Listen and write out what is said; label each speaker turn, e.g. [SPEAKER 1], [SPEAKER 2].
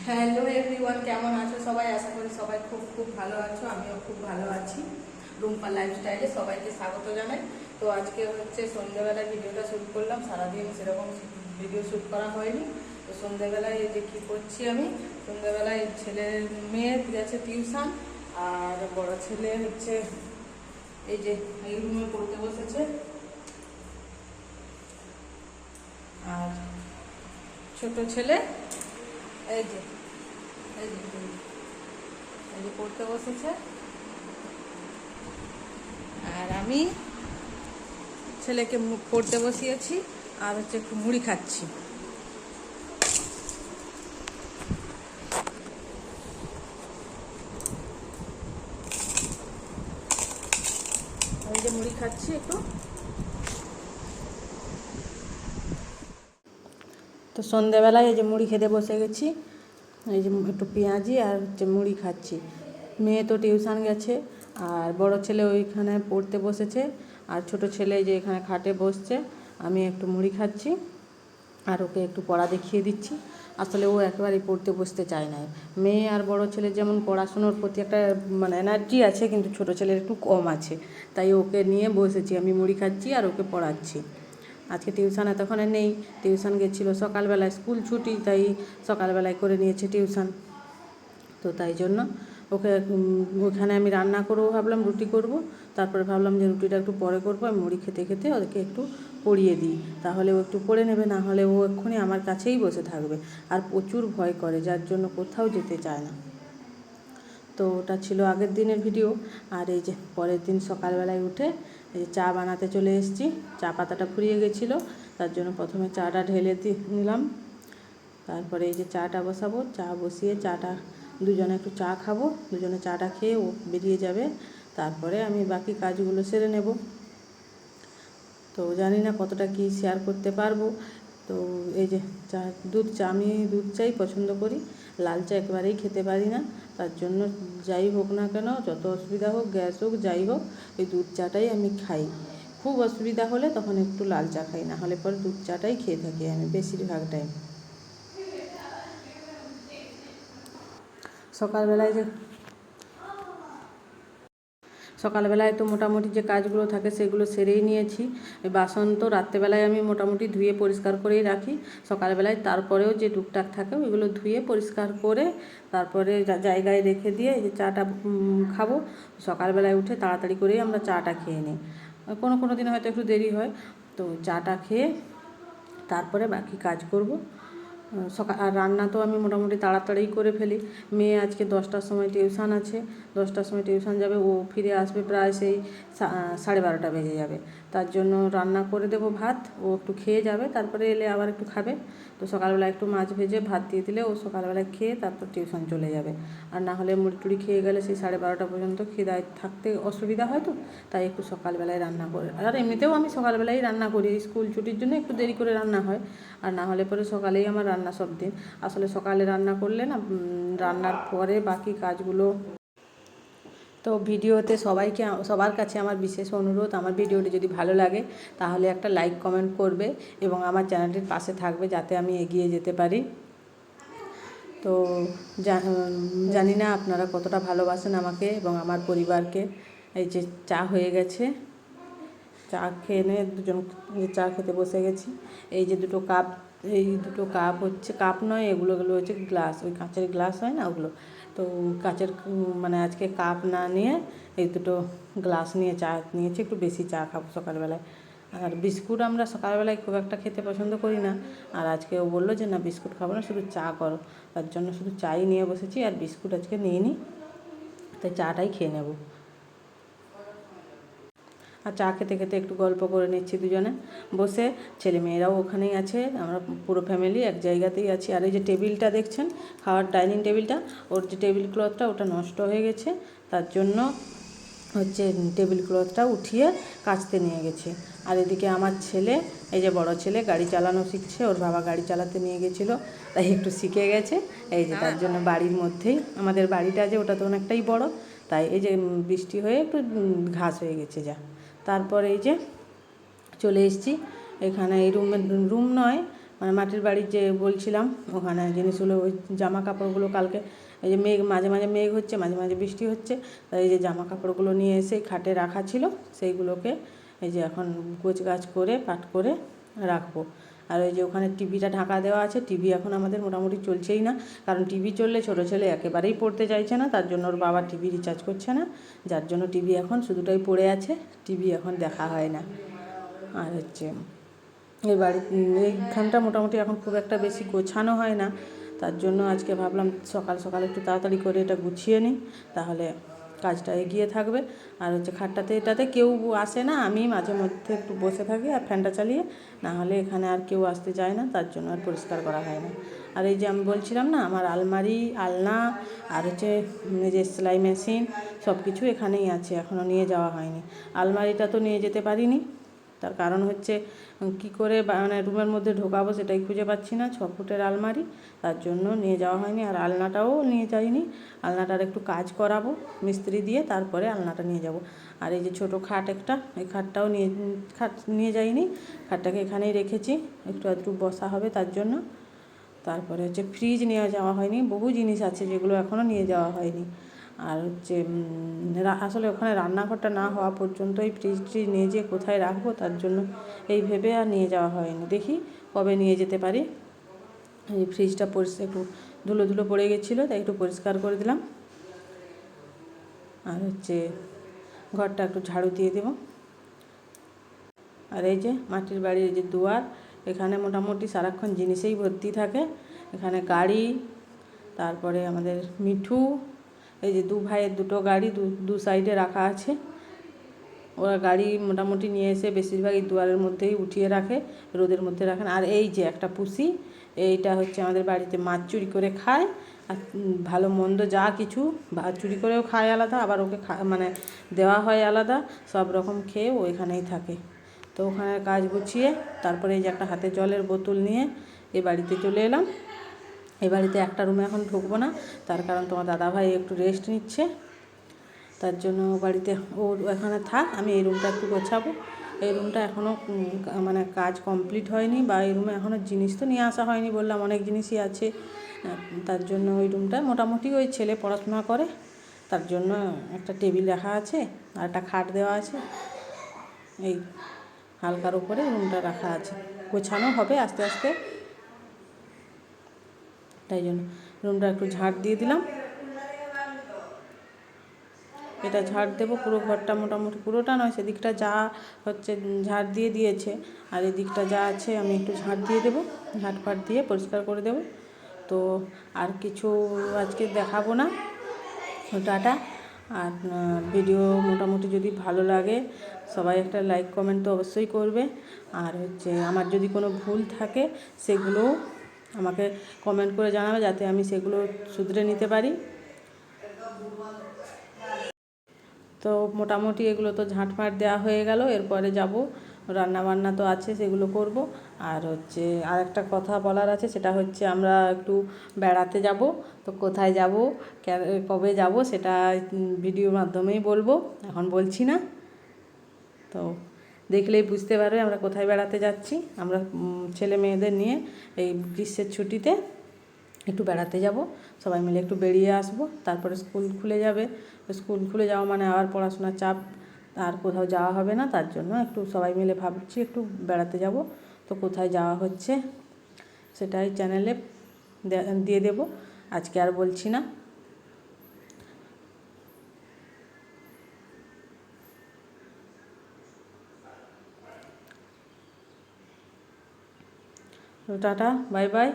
[SPEAKER 1] Hello everyone, কেমন আছো সবাই? আশা করি সবাই খুব খুব ভালো আছো। আমিও খুব ভালো আছি। রুম্পা লাইফস্টাইলে সবাইকে স্বাগত জানাই। তো আজকে হচ্ছে সন্ধ্যেবেলায় ভিডিওটা শ্যুট করলাম। সারাদিন সেরকম ভিডিও শ্যুট করা হয়নি। তো সন্ধ্যেবেলায় এই যে কী করছি, আমি সন্ধ্যেবেলায় মেয়ে গেছে টিউশন, আর বড় ছেলে হচ্ছে এই যে এই রুমে পড়তে বসেছে, আর ছোট ছেলে এই যে এই যে এই যে পড়তে বসেছে, আর আমি ছেলেকে পড়তে বসিয়েছি আর হচ্ছে একটু মুড়ি খাচ্ছি। এই যে মুড়ি খাচ্ছি একটু। তো সন্ধ্যেবেলায় এই যে মুড়ি খেতে বসে গেছি, এই যে একটু পেঁয়াজি আর হচ্ছে মুড়ি খাচ্ছি। মেয়ে তো টিউশন গেছে, আর বড় ছেলে ওইখানে পড়তে বসেছে, আর ছোট ছেলে যে এখানে খাটে বসছে। আমি একটু মুড়ি খাচ্ছি আর ওকে একটু পড়া দেখিয়ে দিচ্ছি। আসলে ও একেবারেই পড়তে বসতে চায় না। মেয়ে আর বড় ছেলের যেমন পড়াশুনোর প্রতি একটা এনার্জি আছে, কিন্তু ছোট ছেলের একটু কম আছে। তাই ওকে নিয়ে বসেছি, আমি মুড়ি খাচ্ছি আর ওকে পড়াচ্ছি। আজকে টিউশন এতক্ষণে নেই, টিউশন গেছিলো সকালবেলায়, স্কুল ছুটি, তাই সকালবেলায় করে নিয়েছে টিউশন। তো তাই জন্য ওকে ওখানে আমি রান্না করবো, ভাবলাম রুটি করব। তারপরে ভাবলাম যে রুটিটা একটু পরে করবো, আমি মুড়ি খেতে খেতে ওদেরকে একটু পড়িয়ে দিই, তাহলে ও একটু পড়ে নেবে। না হলে ও এক্ষুনি আমার কাছেই বসে থাকবে, আর প্রচুর ভয় করে, যার জন্য কোথাও যেতে চায় না। তো ওটা ছিল আগের দিনের ভিডিও। আর এই যে পরের দিন সকালবেলায় উঠে এই যে চা বানাতে চলে এসেছি। চা পাতাটা ফুরিয়ে গেছিলো, তার জন্য প্রথমে চাটা ঢেলে নিলাম। তারপরে এই যে চাটা বসাবো, চা বসিয়ে চাটা দুজনে একটু চা খাবো, দুজনে চাটা খেয়ে ও বেরিয়ে যাবে। তারপরে আমি বাকি কাজগুলো সেরে নেব। তো জানি না কতটা কি শেয়ার করতে পারবো। তো এই যে দুধ চা, আমি দুধ চাই পছন্দ করি, লাল চা একেবারেই খেতে পারি না। তার জন্য যাই হোক না কেন, যত অসুবিধা হোক, গ্যাস হোক, যাই হোক, ওই দুধ চাটাই আমি খাই। খুব অসুবিধা হলে তখন একটু লাল চা খাই, না হলে পরে দুধ চাটাই খেয়ে থাকি আমি বেশিরভাগ টাইম। সকালবেলায় তো মোটামুটি যে কাজগুলো থাকে সেগুলো সেরেই নিয়েছি। বাসন তো রাত্রেবেলায় আমি মোটামুটি ধুয়ে পরিষ্কার করেই রাখি। সকালবেলায় তারপরেও যে টুকটাক থাকে ওইগুলো ধুয়ে পরিষ্কার করে তারপরে জায়গায় রেখে দিয়ে এই যে চাটা খাবো। সকালবেলায় উঠে তাড়াতাড়ি করেই আমরা চাটা খেয়ে নিই। কোনো দিন হয়তো একটু দেরি হয়। তো চাটা খেয়ে তারপরে বাকি কাজ করব। আর রান্না তো আমি মোটামুটি তাড়াতাড়ি করে ফেলি। মেয়ে আজকে 10টার সময় টিউশন আছে, 10টার সময় টিউশন যাবে, ও ফিরে আসবে প্রায় সেই 12:30 বেজে যাবে। তার জন্য রান্না করে দেবো ভাত, ও একটু খেয়ে যাবে, তারপরে এলে আবার একটু খাবে। তো সকালবেলা একটু মাছ ভেজে ভাত দিয়ে দিলে ও সকালবেলা খেয়ে তারপর টিউশন চলে যাবে। আর না হলে মুড়ি টুড়ি খেয়ে গেলে সেই 12:30 পর্যন্ত খিদায় থাকতে অসুবিধা হয়। তো তাই একটু সকালবেলায় রান্না করে, আর এমনিতেও আমি সকালবেলায় রান্না করি, স্কুল ছুটির জন্য একটু দেরি করে রান্না হয়। আর না হলে পরে সকালেই আমার রান্না সব দিন। আসলে সকালে রান্না করলে না, রান্নার পরে বাকি কাজগুলো। তো ভিডিওতে সবার কাছে আমার বিশেষ অনুরোধ, আমার ভিডিওটি যদি ভালো লাগে তাহলে একটা লাইক কমেন্ট করবে এবং আমার চ্যানেলটির পাশে থাকবে, যাতে আমি এগিয়ে যেতে পারি। তো জানি না আপনারা কতটা ভালোবাসেন আমাকে এবং আমার পরিবারকে। এই যে চা হয়ে গেছে, চা খেয়ে নিয়ে দুজন চা খেতে বসে গেছি। এই যে দুটো কাপ হচ্ছে, কাপ নয়, এগুলো হচ্ছে গ্লাস, ওই কাঁচের গ্লাস হয় না ওগুলো। তো কাচের আজকে কাপ না নিয়ে এই দুটো গ্লাস নিয়ে চা নিয়েছি, একটু বেশি চা খাবো সকালবেলায়। আর বিস্কুট আমরা সকালবেলায় খুব একটা খেতে পছন্দ করি না। আর আজকে ও বললো যে না, বিস্কুট খাবো না, শুধু চা করো। তার জন্য শুধু চাই নিয়ে বসেছি, আর বিস্কুট আজকে নিইনি, তাই চাটাই খেয়ে নেব। আর চা খেতে খেতে একটু গল্প করে নিচ্ছি দুজনে বসে। ছেলেমেয়েরাও ওখানেই আছে, আমরা পুরো ফ্যামিলি এক জায়গাতেই আছি। আর এই যে টেবিলটা দেখছেন, খাওয়ার ডাইনিং টেবিলটা, ওর যে টেবিল ক্লথটা ওটা নষ্ট হয়ে গেছে, তার জন্য হচ্ছে টেবিল ক্লথটা উঠিয়ে কাচতে নিয়ে গেছে। আর এদিকে আমার ছেলে, এই যে বড় ছেলে, গাড়ি চালানো শিখছে। ওর বাবা গাড়ি চালাতে নিয়ে গেছিলো, তাই একটু শিখে গেছে। এই যে তার জন্য বাড়ির মধ্যেই, আমাদের বাড়িটা যে ওটা তো অনেকটাই বড়, তাই এই যে বৃষ্টি হয়ে একটু ঘাস হয়ে গেছে যা। তারপর এই যে চলে এসেছি এখানে, এই রুম নয়, মানে মাটির বাড়ির যে বলছিলাম ওখানে জিনিসগুলো, ওই জামা কাপড়গুলো কালকে এই যে মেঘ, মাঝে মাঝে মেঘ হচ্ছে, মাঝে মাঝে বৃষ্টি হচ্ছে, তাই এই যে জামা কাপড়গুলো নিয়ে এসে খাটে রাখা ছিল, সেইগুলোকে এই যে এখন গোছগাছ করে পাট করে রাখবো। আর ওই যে ওখানে টিভিটা ঢাকা দেওয়া আছে, টিভি এখন আমাদের মোটামুটি চলছেই না, কারণ টিভি চললে ছোটো ছেলে একেবারেই পড়তে চাইছে না, তার জন্য ওর বাবা টিভি রিচার্জ করছে না, যার জন্য টিভি এখন শুধুটাই পড়ে আছে, টিভি এখন দেখা হয় না। আর হচ্ছে এই বাড়ি এইখানটা মোটামুটি এখন খুব একটা বেশি গোছানো হয় না, তার জন্য আজকে ভাবলাম সকাল সকাল একটু তাড়াতাড়ি করে এটা গুছিয়ে নিই, তাহলে কাজটা এগিয়ে থাকবে। আর হচ্ছে খাটটাতে এটাতে কেউ আসে না, আমি মাঝে মধ্যে একটু বসে থাকি আর ফ্যানটা চালিয়ে, না হলে এখানে আর কেউ আসতে চায় না, তার জন্য আর পরিষ্কার করা হয় না। আর এই যে আমি বলছিলাম না, আমার আলমারি, আলনা আর হচ্ছে যে সেলাই মেশিন সব কিছু এখানেই আছে, এখনও নিয়ে যাওয়া হয়নি। আলমারিটা তো নিয়ে যেতে পারিনি, তার কারণ হচ্ছে কী করে মানে রুমের মধ্যে ঢোকাবো সেটাই খুঁজে পাচ্ছি না, 6 ফুটের আলমারি, তার জন্য নিয়ে যাওয়া হয়নি। আর আলনাটাও নিয়ে যাইনি, আলনাটার একটু কাজ করাবো মিস্ত্রি দিয়ে, তারপরে আলনাটা নিয়ে যাব। আর এই যে ছোটো খাট একটা, এই খাটটাও নিয়ে যাইনি, খাটটাকে এখানেই রেখেছি, একটু আধটু বসা হবে তার জন্য। তারপরে হচ্ছে ফ্রিজ নিয়ে যাওয়া হয়নি, বহু জিনিস আছে যেগুলো এখনও নিয়ে যাওয়া হয়নি। আর হচ্ছে আসলে ওখানে রান্নাঘরটা না হওয়া পর্যন্ত এই ফ্রিজটি নিয়ে যেয়ে কোথায় রাখবো, তার জন্য এই ভেবে আর নিয়ে যাওয়া হয়নি, দেখি কবে নিয়ে যেতে পারি। এই ফ্রিজটা একটু ধুলো ধুলো পড়ে গেছিলো, তাই একটু পরিষ্কার করে দিলাম। আর হচ্ছে ঘরটা একটু ঝাড়ু দিয়ে দেবো। আর এই যে মাটির বাড়ির যে দুয়ার, এখানে মোটামুটি সারাক্ষণ জিনিসেই ভর্তি থাকে, এখানে গাড়ি, তারপরে আমাদের মিঠু, এই যে 2 ভাইয়ের 2টো গাড়ি দু সাইডে রাখা আছে, ওরা গাড়ি মোটামুটি নিয়ে এসে বেশিরভাগ এই দুয়ারের মধ্যেই উঠিয়ে রাখে, রোদের মধ্যে রাখেন। আর এই যে একটা পুষি, এইটা হচ্ছে আমাদের বাড়িতে মাছ চুরি করে খায়, আর ভালো মন্দ যা কিছু চুরি করেও খায় আলাদা, আবার ওকে মানে দেওয়া হয় আলাদা, সব রকম খেয়ে ও এখানেই থাকে। তো ওখানে কাজ গুছিয়ে তারপরে এই যে একটা হাতে জলের বোতল নিয়ে এই বাড়িতে চলে এলাম। এই বাড়িতে একটা রুমে এখন ঢুকবো না, তার কারণ তোমার দাদাভাই একটু রেস্ট নিচ্ছে, তার জন্য বাড়িতে ও এখানে থাক, আমি এই রুমটা একটু গোছাবো। এই রুমটা এখনও মানে কাজ কমপ্লিট হয়নি, বা এই রুমে এখনও জিনিস তো নিয়ে আসা হয়নি, বললাম অনেক জিনিসই আছে, তার জন্য ওই রুমটা মোটামুটি ওই ছেলে পড়াশোনা করে, তার জন্য একটা টেবিল রাখা আছে আর একটা খাট দেওয়া আছে, এই হালকার উপরে রুমটা রাখা আছে, গোছানো হবে আস্তে আস্তে, তাই জন্য রুমটা একটু ঝাড় দিয়ে দিলাম। এটা ঝাড় দেবো, পুরো ঘরটা মোটামুটি, পুরোটা নয়, সেদিকটা যা হচ্ছে ঝাড় দিয়ে দিয়েছে, আর এদিকটা যা আছে আমি একটু ঝাড় দিয়ে দেবো, ঝাড় ফাট দিয়ে পরিষ্কার করে দেবো। তো আর কিছু আজকে দেখাবো না, টাটা। আর ভিডিও মোটামুটি যদি ভালো লাগে সবাই একটা লাইক কমেন্ট তো অবশ্যই করবে, আর হচ্ছে আমার যদি কোনো ভুল থাকে সেগুলোও আমাকে কমেন্ট করে জানাবে, যাতে আমি সেগুলো শুধরে নিতে পারি। তো মোটামুটি এগুলো তো ঝাঁটফাট দেওয়া হয়ে গেল, এরপরে যাব রান্নাবান্না তো আছে সেগুলো করব। আর হচ্ছে আর একটা কথা বলার আছে, সেটা হচ্ছে আমরা একটু বেড়াতে যাব, তো কোথায় যাব, কবে যাব সেটা ভিডিওর মাধ্যমেই বলবো, এখন বলছি না। তো দেখলেই বুঝতে পারবে আমরা কোথায় বেড়াতে যাচ্ছি। আমরা ছেলে মেয়েদের নিয়ে এই গ্রীষ্মের ছুটিতে একটু বেড়াতে যাব, সবাই মিলে একটু বেরিয়ে আসব, তারপরে স্কুল খুলে যাবে, স্কুল খুলে যাওয়া মানে আবার পড়াশোনার চাপ, আর কোথাও যাওয়া হবে না, তার জন্য একটু সবাই মিলে ভাবছি একটু বেড়াতে যাব। তো কোথায় যাওয়া হচ্ছে সেটাই চ্যানেলে দিয়ে দেব, আজকে আর বলছি না। Tata, bye bye.